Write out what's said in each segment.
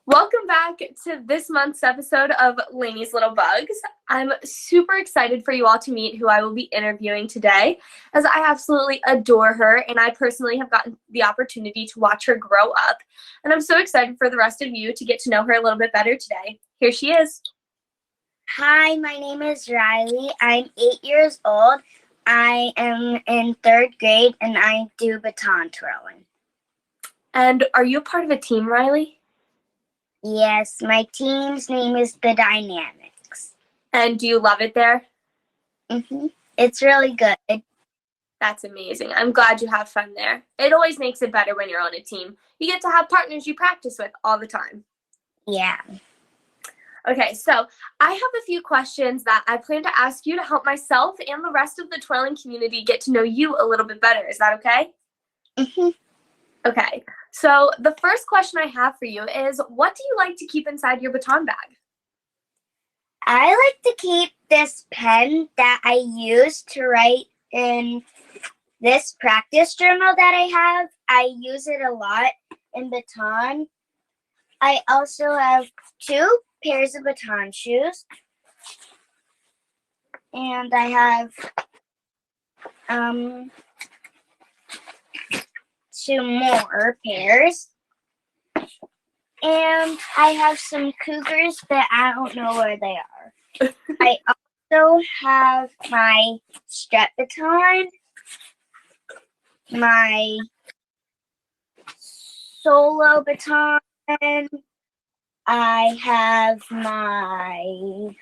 Welcome back to this month's episode of Laney's Little Bugs. I'm super excited for you all to meet who I will be interviewing today, as I absolutely adore her, and I personally have gotten the opportunity to watch her grow up. And I'm so excited for the rest of you to get to know her a little bit better today. Here she is. Hi, my name is Riley. I'm 8 years old. I am in 3rd grade, and I do baton twirling. And are you a part of a team, Riley? Yes, my team's name is the Dynamics. And do you love it there? It's really good. That's amazing. I'm glad you have fun there. It always makes it better when you're on a team. You get to have partners you practice with all the time. Yeah. Okay, so I have a few questions that I plan to ask you to help myself and the rest of the twirling community get to know you a little bit better. Is that okay? Okay, so the first question I have for you is, what do you like to keep inside your baton bag? I like to keep this pen that I use to write in this practice journal that I have. I use it a lot in baton. I also have 2 pairs of baton shoes. And I have 2 more pairs. And I have some cougars, but I don't know where they are. I also have my strap baton, my solo baton. I have my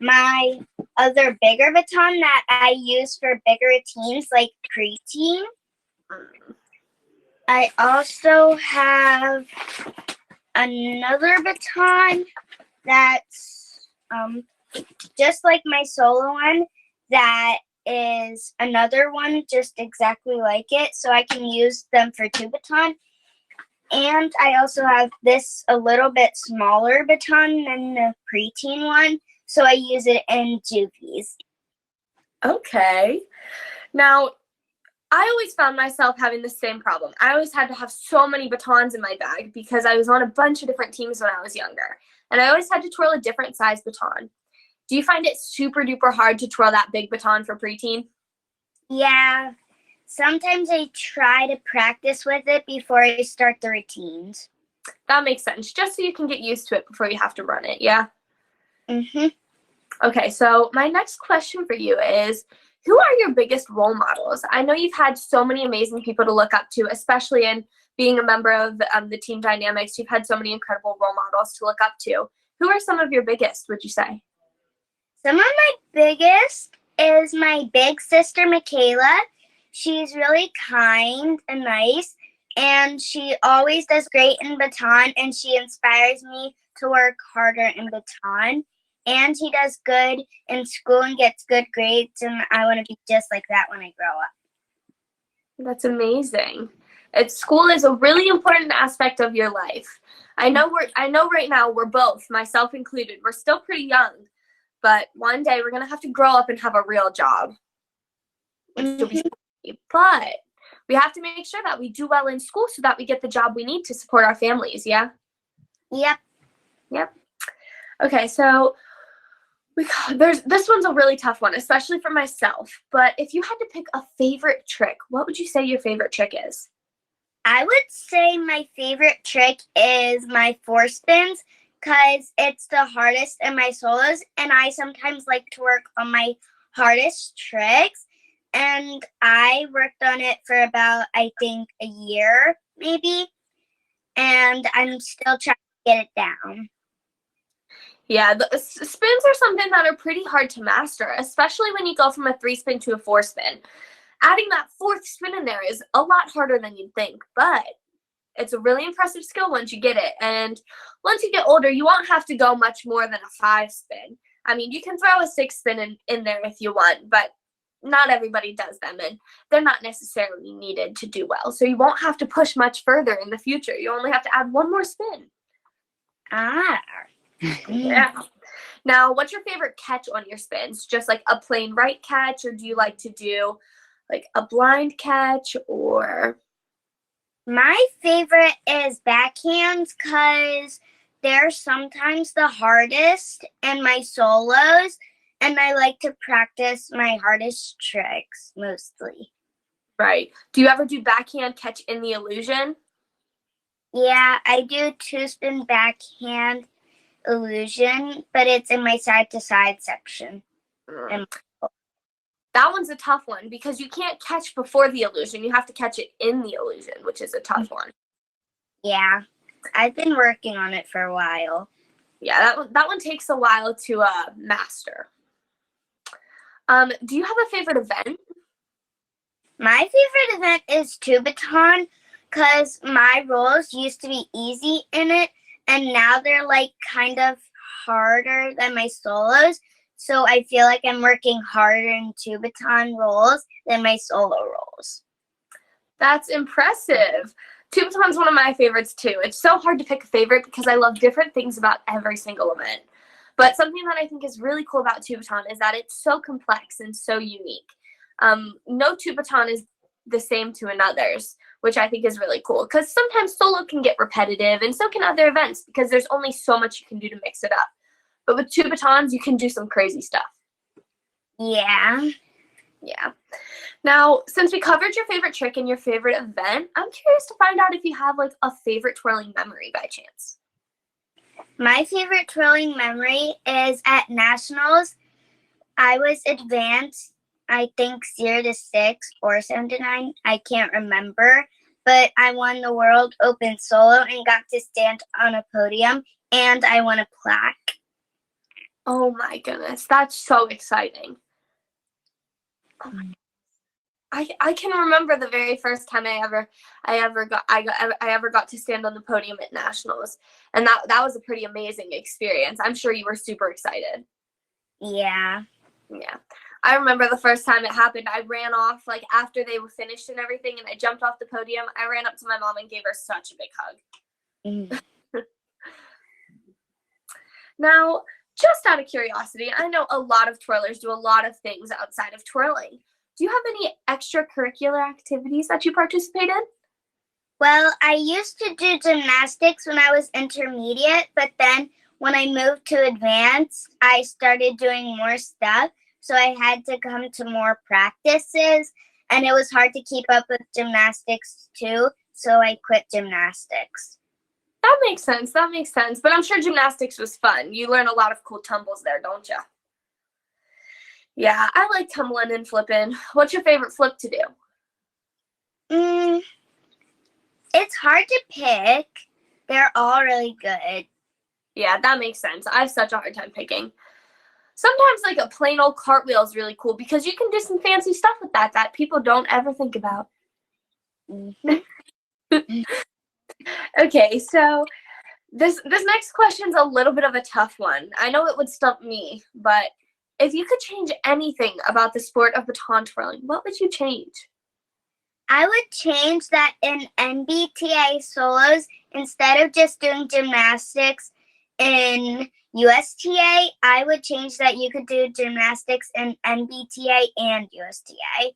my other bigger baton that I use for bigger teams like preteen. I also have another baton that's just like my solo one, that is another one just exactly like it, so I can use them for 2 baton. And I also have this a little bit smaller baton than the preteen one, so I use it in juvies. Okay. Now, I always found myself having the same problem. I always had to have so many batons in my bag because I was on a bunch of different teams when I was younger. And I always had to twirl a different size baton. Do you find it super duper hard to twirl that big baton for preteen? Yeah. Sometimes I try to practice with it before I start the routines. That makes sense. Just so you can get used to it before you have to run it, yeah? Okay, so my next question for you is, who are your biggest role models? I know you've had so many amazing people to look up to, especially in being a member of the Team Dynamics. You've had so many incredible role models to look up to. Who are some of your biggest, would you say? Some of my biggest is my big sister, Michaela. She's really kind and nice, and she always does great in baton, and she inspires me to work harder in baton. And he does good in school and gets good grades, and I want to be just like that when I grow up. That's amazing. School is a really important aspect of your life. I know right now we're both, myself included, we're still pretty young, but one day we're gonna have to grow up and have a real job, which will be scary. But we have to make sure that we do well in school so that we get the job we need to support our families. Yeah. Yep. Okay, so this one's a really tough one, especially for myself. But if you had to pick a favorite trick, what would you say your favorite trick is? I would say my favorite trick is my 4 spins, because it's the hardest in my solos, and I sometimes like to work on my hardest tricks. And I worked on it for about, I think, a year, maybe. And I'm still trying to get it down. Yeah, the spins are something that are pretty hard to master, especially when you go from a 3-spin to a 4-spin. Adding that 4th spin in there is a lot harder than you'd think, but it's a really impressive skill once you get it. And once you get older, you won't have to go much more than a 5-spin. I mean, you can throw a 6-spin in there if you want, but not everybody does them, and they're not necessarily needed to do well. So you won't have to push much further in the future. You only have to add 1 more spin. Yeah. Now, what's your favorite catch on your spins? Just like a plain right catch, or do you like to do like a blind catch, or? My favorite is backhands because they're sometimes the hardest in my solos, and I like to practice my hardest tricks mostly. Right. Do you ever do backhand catch in the illusion? Yeah, I do two spin backhand illusion, but it's in my side to side section. Mm. That one's a tough one because you can't catch before the illusion. You have to catch it in the illusion, which is a tough one. Yeah, I've been working on it for a while. Yeah, that one takes a while to master. Do you have a favorite event? My favorite event is two baton because my rolls used to be easy in it, and now they're like kind of harder than my solos. So I feel like I'm working harder in two baton rolls than my solo rolls. That's impressive. Two baton's one of my favorites too. It's so hard to pick a favorite because I love different things about every single event. But something that I think is really cool about two baton is that it's so complex and so unique. No two baton is the same to another's, which I think is really cool because sometimes solo can get repetitive and so can other events because there's only so much you can do to mix it up. But with two batons, you can do some crazy stuff. Yeah. Yeah. Now, since we covered your favorite trick and your favorite event, I'm curious to find out if you have like a favorite twirling memory by chance. My favorite twirling memory is at nationals. I was advanced, I think 0 to 6 or 7 to 9. I can't remember. But I won the World Open Solo and got to stand on a podium, and I won a plaque. Oh my goodness, that's so exciting. Oh my, I can remember the very first time I ever got to stand on the podium at nationals, and that was a pretty amazing experience. I'm sure you were super excited. Yeah. Yeah. I remember the first time it happened, I ran off like after they were finished and everything, and I jumped off the podium. I ran up to my mom and gave her such a big hug. Now, just out of curiosity, I know a lot of twirlers do a lot of things outside of twirling. Do you have any extracurricular activities that you participate in? Well, I used to do gymnastics when I was intermediate, but then when I moved to advanced, I started doing more stuff. So I had to come to more practices, and it was hard to keep up with gymnastics too. So I quit gymnastics. That makes sense. That makes sense. But I'm sure gymnastics was fun. You learn a lot of cool tumbles there, don't you? Yeah, I like tumbling and flipping. What's your favorite flip to do? It's hard to pick. They're all really good. Yeah, that makes sense. I have such a hard time picking. Sometimes like a plain old cartwheel is really cool because you can do some fancy stuff with that people don't ever think about. Okay, so this next question's a little bit of a tough one. I know it would stump me, but if you could change anything about the sport of baton twirling, what would you change? I would change that in MBTA solos, instead of just doing gymnastics in USTA, I would change that you could do gymnastics in MBTA and USTA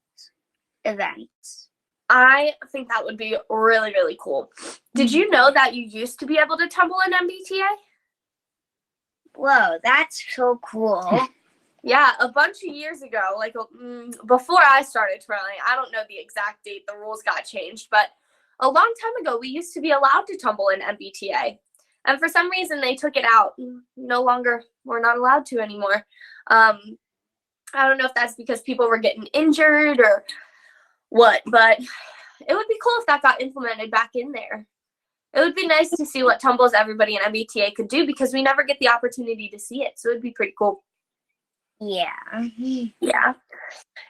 events. I think that would be really, really cool. Did you know that you used to be able to tumble in MBTA? Whoa, that's so cool. Yeah, a bunch of years ago, like before I started twirling, I don't know the exact date the rules got changed, but a long time ago, we used to be allowed to tumble in MBTA. And for some reason, they took it out. No longer, we're not allowed to anymore. I don't know if that's because people were getting injured or what, but it would be cool if that got implemented back in there. It would be nice to see what tumbles everybody in MBTA could do because we never get the opportunity to see it. So it would be pretty cool. Yeah. Yeah.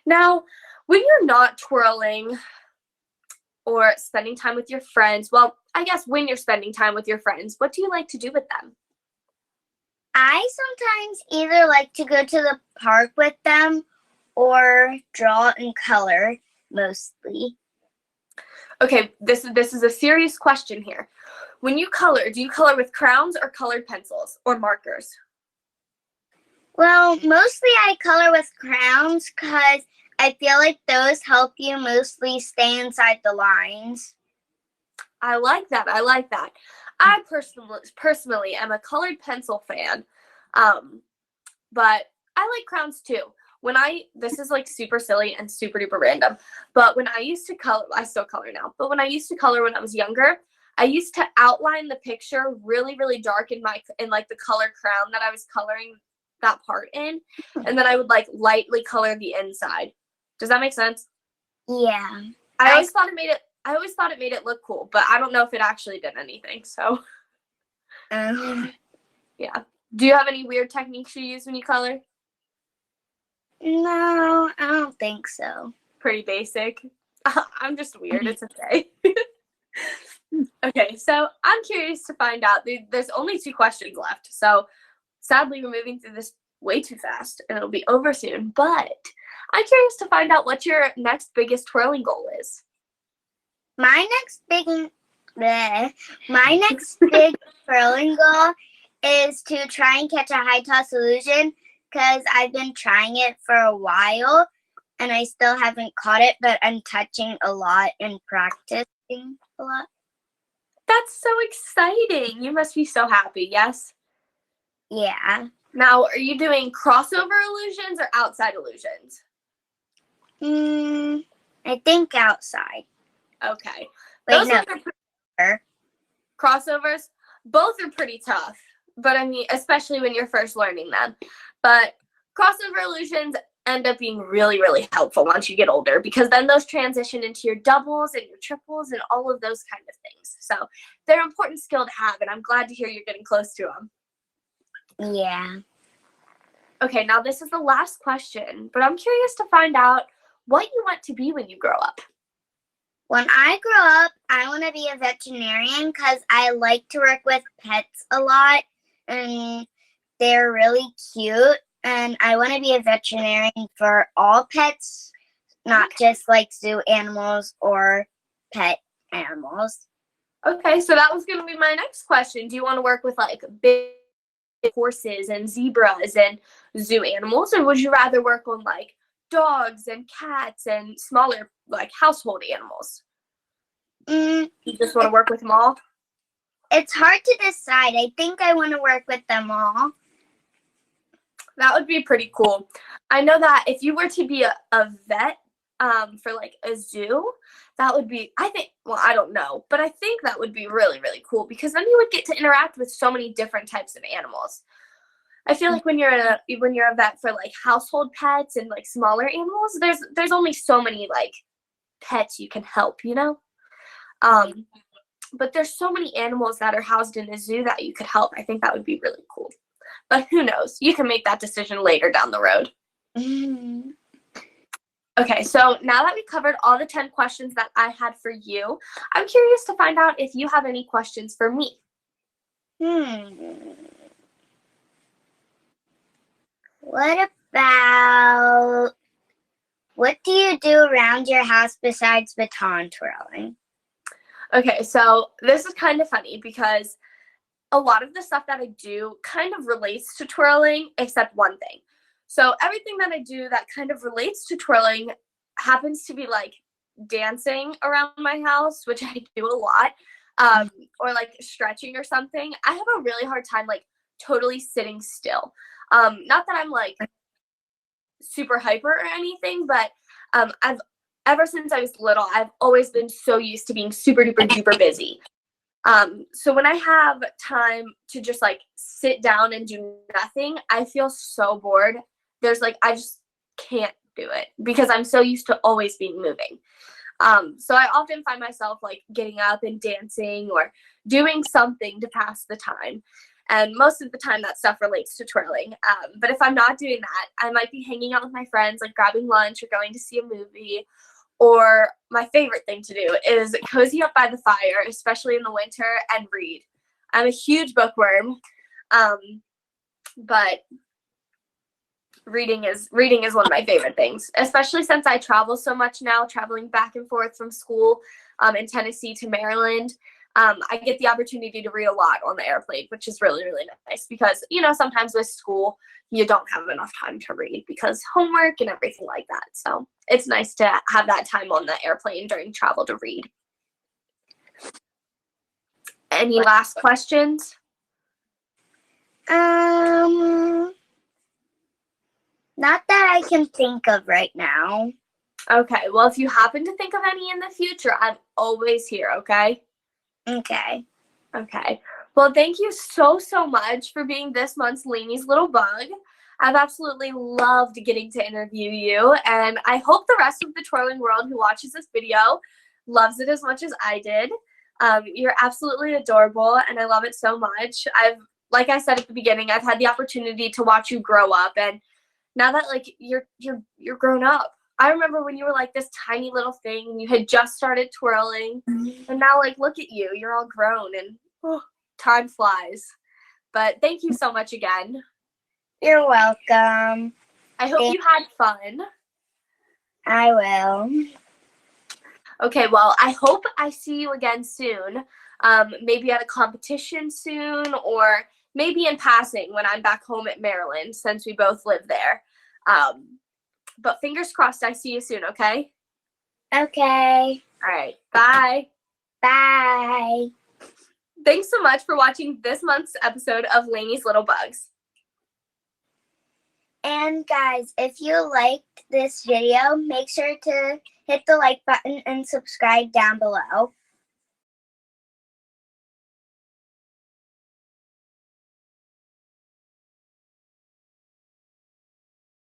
Now, when you're not twirling or spending time with your friends, well, I guess when you're spending time with your friends, what do you like to do with them? I sometimes either like to go to the park with them or draw and color, mostly. Okay, this is a serious question here. When you color, do you color with crowns or colored pencils or markers? Well, mostly I color with crowns because I feel like those help you mostly stay inside the lines. I like that. I like that. I personally am a colored pencil fan, but I like crowns too. This is like super silly and super duper random, but when I used to color, I still color now, but when I used to color when I was younger, I used to outline the picture really, really dark in like the color crown that I was coloring that part in, and then I would like lightly color the inside. Does that make sense? Yeah. I always thought it made it look cool, but I don't know if it actually did anything. So, yeah. Do you have any weird techniques you use when you color? No, I don't think so. Pretty basic. I'm just weird. It's okay. Okay, so I'm curious to find out. There's only 2 questions left. So, sadly, we're moving through this way too fast, and it'll be over soon. But I'm curious to find out what your next biggest twirling goal is. My next big twirling goal is to try and catch a high toss illusion, because I've been trying it for a while and I still haven't caught it, but I'm touching a lot and practicing a lot. That's so exciting. You must be so happy, yes? Yeah. Now, are you doing crossover illusions or outside illusions? I think outside. Okay. Wait, Those no. ones are crossovers. Both are pretty tough, but I mean, especially when you're first learning them. But crossover illusions end up being really, really helpful once you get older, because then those transition into your doubles and your triples and all of those kind of things. So they're an important skill to have, and I'm glad to hear you're getting close to them. Yeah. Okay, now this is the last question, but I'm curious to find out what you want to be when you grow up. When I grow up, I want to be a veterinarian because I like to work with pets a lot, and they're really cute. And I want to be a veterinarian for all pets, not just like zoo animals or pet animals. Okay, so that was going to be my next question. Do you want to work with like big horses and zebras and zoo animals, or would you rather work on like dogs and cats and smaller like household animals? You just want to work with them all? It's hard to decide. I think I want to work with them all. That would be pretty cool. I know that if you were to be a vet for like a zoo, that would be, I think, well, I don't know, but I think that would be really, really cool, because then you would get to interact with so many different types of animals. I feel like when you're a vet for like household pets and like smaller animals, there's only so many like pets you can help, you know? But there's so many animals that are housed in a zoo that you could help. I think that would be really cool. But who knows? You can make that decision later down the road. Okay, so now that we covered all the 10 questions that I had for you, I'm curious to find out if you have any questions for me. What do you do around your house besides baton twirling? Okay, so this is kind of funny because a lot of the stuff that I do kind of relates to twirling, except one thing. So everything that I do that kind of relates to twirling happens to be like dancing around my house, which I do a lot, or like stretching or something. I have a really hard time like totally sitting still. Not that I'm like super hyper or anything, but ever since I was little, I've always been so used to being super duper duper busy. So when I have time to just like sit down and do nothing, I feel so bored. I just can't do it because I'm so used to always being moving. So I often find myself like getting up and dancing or doing something to pass the time. And most of the time that stuff relates to twirling. But if I'm not doing that, I might be hanging out with my friends, like grabbing lunch or going to see a movie. Or my favorite thing to do is cozy up by the fire, especially in the winter, and read. I'm a huge bookworm, but reading is one of my favorite things, especially since I travel so much now, traveling back and forth from school in Tennessee to Maryland. I get the opportunity to read a lot on the airplane, which is really, really nice because, you know, sometimes with school, you don't have enough time to read because homework and everything like that. So it's nice to have that time on the airplane during travel to read. Any last questions? Not that I can think of right now. Okay, well, if you happen to think of any in the future, I'm always here, okay? Okay. Okay. Well, thank you so much for being this month's Laney's Little Bug. I've absolutely loved getting to interview you, and I hope the rest of the twirling world who watches this video loves it as much as I did. You're absolutely adorable, and I love it so much. Like I said at the beginning, I've had the opportunity to watch you grow up, and now that like you're grown up. I remember when you were like this tiny little thing and you had just started twirling, and now like look at you, you're all grown, and time flies. But thank you so much again. You're welcome. I hope you had fun. I will. Okay, well, I hope I see you again soon. Maybe at a competition soon, or maybe in passing when I'm back home at Maryland, since we both live there. But fingers crossed I see you soon, okay? Okay. All right, bye. Bye. Thanks so much for watching this month's episode of Laney's Little Bugs. And guys, if you liked this video, make sure to hit the like button and subscribe down below.